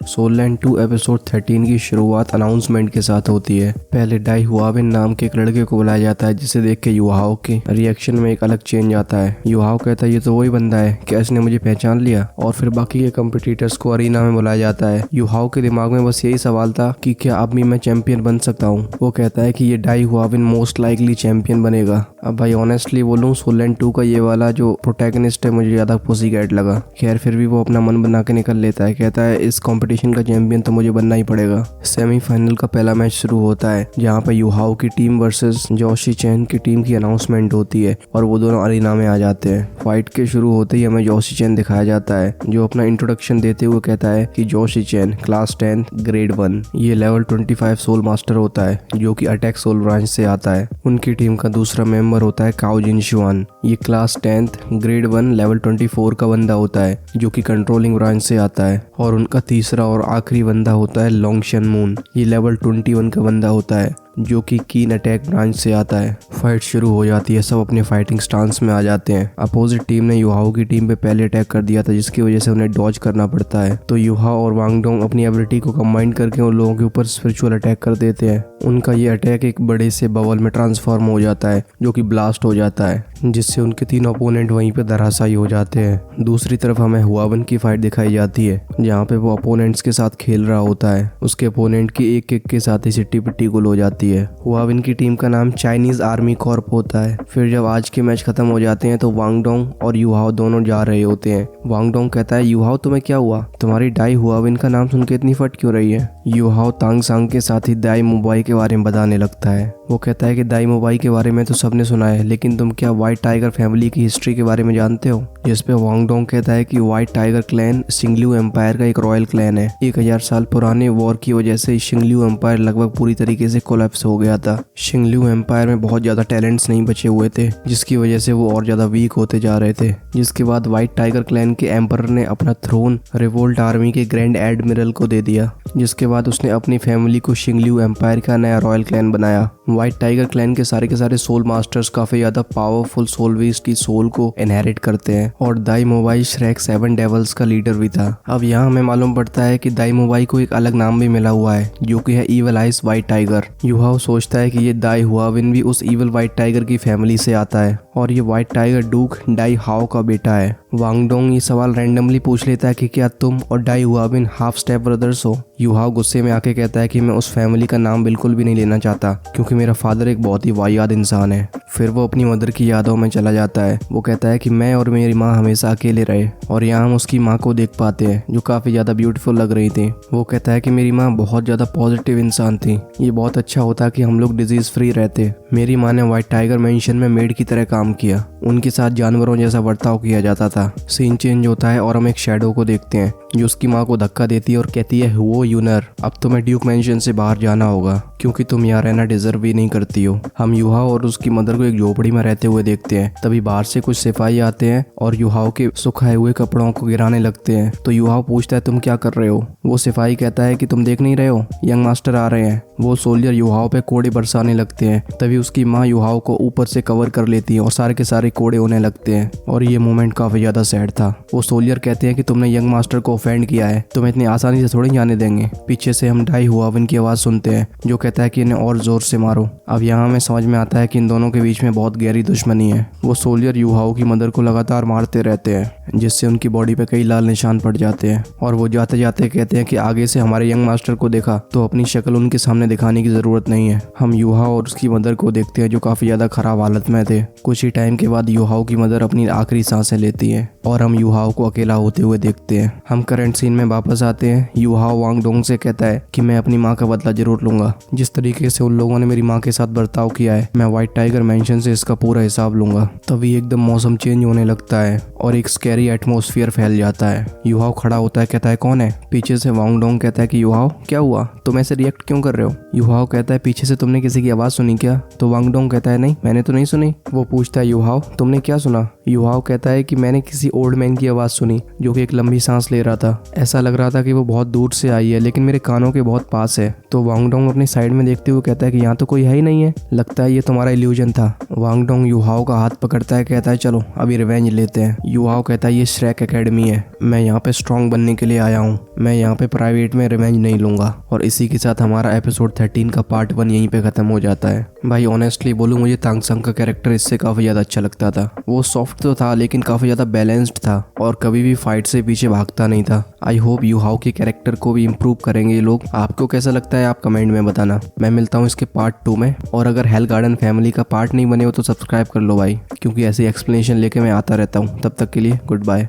Soul land 2 episode 13 की शुरुआत announcement के साथ होती है। पहले डाई हुआविन नाम के एक लड़के को बुलाया जाता है, जिसे देख के युहाओ के रिएक्शन में एक अलग चेंज आता है। युहाओ कहता है ये तो वही बंदा है, क्या इसने मुझे पहचान लिया? और फिर बाकी के कॉम्पिटिटर्स को अरीना में बुलाया जाता है। युहाओ के दिमाग में बस यही सवाल था कि क्या अब भी मैं चैंपियन बन सकता हूँ। वो कहता है कि ये डाई हुआविन मोस्ट लाइकली चैंपियन बनेगा। अब भाई ऑनेस्टली बोलूं, सोल लैंड 2 का ये वाला जो प्रोटैगनिस्ट है मुझे ज्यादा पुसीकैट लगा। खैर फिर भी वो अपना मन बना के निकल लेता है। कहता है इस कंपटीशन का चैंपियन तो मुझे बनना ही पड़ेगा। सेमीफाइनल का पहला मैच शुरू होता है, जहाँ पे युहाओ की टीम वर्सेस जोशी चैन की टीम की अनाउंसमेंट होती है और वो दोनों अरीना में आ जाते हैं। फाइट के शुरू होते ही हमें जोशी चैन दिखाया जाता है, जो अपना इंट्रोडक्शन देते हुए कहता है कि जोशी चैन क्लास 10 ग्रेड 1, ये लेवल 25 सोल मास्टर होता है, जो कि अटैक सोल ब्रांच से आता है। उनकी टीम का दूसरा मेंबर होता है काओ जिनशुआन, ये क्लास 10 ग्रेड 1 लेवल 24 का बंदा होता है, जो कि कंट्रोलिंग ब्रांच से आता है। और उनका तीसरा और आखिरी बंदा होता है लोंग शन मून, ये लेवल 21 का बंदा होता है, जो कि कीन अटैक ब्रांच से आता है। फाइट शुरू हो जाती है, सब अपने फाइटिंग स्टांस में आ जाते हैं। अपोजिट टीम ने युहाओ की टीम पे पहले अटैक कर दिया था, जिसकी वजह से उन्हें डॉज करना पड़ता है। तो युहाओ और वांग डोंग अपनी एबिलिटी को कंबाइन करके उन लोगों के ऊपर स्पिरिचुअल अटैक कर देते हैं। उनका ये अटैक एक बड़े से बबल में ट्रांसफॉर्म हो जाता है, जो कि ब्लास्ट हो जाता है, जिससे उनके तीनों अपोनेंट वहीं पे धराशायी हो जाते हैं। दूसरी तरफ हमें हुआविन की फाइट दिखाई जाती है, जहाँ पे वो अपोनेंट्स के साथ खेल रहा होता है। उसके अपोनेंट की एक किक के साथ ही सिट्टी पिट्टी गुल हो जाती है। हुआविन की टीम का नाम चाइनीज आर्मी कॉर्प होता है। फिर जब आज के मैच खत्म हो जाते हैं तो वांग डोंग और युहाओ दोनों जा रहे होते हैं। वांग डोंग कहता है युहाओ तुम्हें क्या हुआ, तुम्हारी डाई हुआविन का नाम सुन के इतनी फट क्यों रही है? युहाओ तांग सांग के साथ ही दाई मोबाई के बारे में बताने लगता है। वो कहता है कि दाई मोबाई के बारे में तो सबने सुना है, लेकिन तुम क्या व्हाइट टाइगर फैमिली की हिस्ट्री के बारे में जानते हो? जिसपे वांग डोंग कहता है कि व्हाइट टाइगर क्लैन शिंगलिू एम्पायर का एक रॉयल क्लैन है। 1000 साल पुराने वॉर की वजह से शिंगलिू एम्पायर लगभग पूरी तरीके से कोलैप्स हो गया था। शिंगलिू एम्पायर में बहुत ज्यादा टैलेंट्स नहीं बचे हुए थे, जिसकी वजह से वो और ज्यादा वीक होते जा रहे थे। जिसके बाद व्हाइट टाइगर क्लैन के एम्परर ने अपना थ्रोन रिवोल्ट आर्मी के ग्रैंड एडमिरल को दे दिया, जिसके बाद उसने अपनी फैमिली को शिंगलिू एम्पायर का नया रॉयल क्लैन बनाया। व्हाइट टाइगर क्लैन के सारे सोल मास्टर्स काफी ज्यादा पावरफुल सोल बीस्ट की सोल को इनहेरिट करते हैं, और दाई मोबाई श्रेक 7 डेवल्स का लीडर भी था। अब यहाँ हमें मालूम पड़ता है कि दाई मोबाई को एक अलग नाम भी मिला हुआ है, जो कि है evil eyes white tiger. Yuhao सोचता है कि ये दाई हुआविन भी उस इविल व्हाइट टाइगर की फैमिली से आता है, और ये व्हाइट टाइगर डूक डाई हाओ का बेटा है। वांग डोंग ये सवाल रैंडमली पूछ लेता है कि क्या तुम और डाई हुआविन हाफ स्टेप ब्रदर्स हो? युहाओ गुस्से में आके कहता है कि मैं उस फैमिली का नाम बिल्कुल भी नहीं लेना चाहता, क्योंकि मेरा फादर एक बहुत ही वाहियात इंसान है। फिर वो अपनी मदर की यादों में चला जाता है। वो कहता है कि मैं और मेरी माँ हमेशा अकेले रहे, और यहाँ हम उसकी माँ को देख पाते हैं, जो काफी ज्यादा ब्यूटीफुल लग रही थी। वो कहता है कि मेरी माँ बहुत ज्यादा पॉजिटिव इंसान थी, ये बहुत अच्छा होता कि हम लोग डिजीज फ्री रहते। मेरी माँ ने व्हाइट टाइगर मेंशन में मेड की तरह काम किया, उनके साथ जानवरों जैसा बर्ताव किया जाता था। सीन चेंज होता है और हम एक शैडो को देखते हैं, जो उसकी माँ को धक्का देती है और कहती है वो यूनर, अब तुम्हें ड्यूक मेंशन से बाहर जाना होगा, क्योंकि तुम यहाँ रहना डिजर्व भी नहीं करती हो। हम युहाओ और उसकी मदर को एक झोपड़ी में रहते हुए देखते हैं। तभी बाहर से कुछ सिपाही आते हैं और युहाओ के सुखाए हुए कपड़ों को गिराने लगते हैं। तो युहाओ पूछता है तुम क्या कर रहे हो? वो सिपाही कहता है कि तुम देख नहीं रहे हो, यंग मास्टर आ रहे हैं। वो सोल्जर युहाओ पे कोड़े बरसाने लगते हैं। तभी उसकी माँ युहाओ को ऊपर से कवर कर लेती है और सारे के सारे कोड़े होने लगते हैं, और ये मोमेंट काफी ज्यादा सैड था। वो सोल्जर कहते हैं कि तुमने यंग मास्टर को ऑफेंड किया है, तुम्हें इतनी आसानी से थोड़ी जाने देंगे। पीछे से हम डाई हुआविन की आवाज सुनते हैं, जो कहता है कि इन्हें और जोर से मारो। अब यहाँ हमें समझ में आता है कि इन दोनों के बीच में बहुत गहरी दुश्मनी है। वो सोल्जर युहाओ की मदर को लगातार मारते रहते हैं, जिससे उनकी बॉडी पे कई लाल निशान पड़ जाते हैं। और वो जाते जाते कहते हैं कि आगे से हमारे यंग मास्टर को देखा तो अपनी शक्ल उनके सामने दिखाने की जरूरत नहीं है। हम युहाओ और उसकी मदर को देखते हैं, जो काफी ज्यादा खराब हालत में थे। कुछ ही टाइम के बाद युहाओ की मदर अपनी आखिरी सांसें लेती है, और हम युहाओ को अकेला होते हुए देखते हैं। हम करंट सीन में वापस आते हैं। युहाओ वांग डोंग से कहता है कि मैं अपनी माँ का बदला जरूर लूंगा। जिस तरीके से उन लोगों ने मेरी माँ के साथ बर्ताव किया है, मैं व्हाइट टाइगर मेंशन से इसका पूरा हिसाब लूंगा। तभी एकदम मौसम चेंज होने लगता है और एक स्कैरी एटमॉस्फेयर फैल जाता है। युहाओ खड़ा होता है, कहता है कौन है? पीछे से वांग डोंग कहता है कि युहाओ क्या हुआ, तुम ऐसे रिएक्ट क्यों कर रहे हो? युहाओ कहता है पीछे से तुमने किसी की आवाज सुनी क्या? तो वांग डोंग कहता है नहीं, मैंने तो नहीं सुनी। वो पूछता है युहाओ तुमने क्या सुना? युहाओ कहता है कि मैंने किसी ओल्ड मैन की आवाज़ सुनी जो कि एक लंबी सांस ले रहा था। ऐसा लग रहा था कि वो बहुत दूर से आई है लेकिन मेरे कानों के बहुत पास है। तो वांग डोंग अपनी साइड में देखते हुए कहता है कि यहाँ तो कोई है ही नहीं है, लगता है ये तुम्हारा इल्यूजन था। वांग डोंग युहाओ का हाथ पकड़ता है, कहता है चलो अभी रिवेंज लेते हैं। युहाओ कहता है ये श्रेक एकेडमी है, मैं यहाँ पे स्ट्रॉन्ग बनने के लिए आया हूँ, मैं यहाँ पे प्राइवेट में रिवेंज नहीं लूंगा। और इसी के साथ हमारा एपिसोड 13 का पार्ट 1 यहीं पे खत्म हो जाता है। भाई ऑनेस्टली बोलूँ, मुझे तांग संग का कैरेक्टर इससे काफी ज्यादा अच्छा लगता था। वो सॉफ्ट तो था लेकिन काफी ज्यादा बैलेंस्ड था और कभी भी फाइट से पीछे भागता नहीं था। आई होप युहाओ के कैरेक्टर को भी इम्प्रूव करेंगे ये लोग। आपको कैसा लगता है आप कमेंट में बताना। मैं मिलता हूँ इसके पार्ट 2 में। और अगर हेल गार्डन फैमिली का पार्ट नहीं बने हो तो सब्सक्राइब कर लो भाई, क्योंकि ऐसी एक्सप्लेनेशन लेके मैं आता रहता हूँ। तब तक के लिए गुड बाय।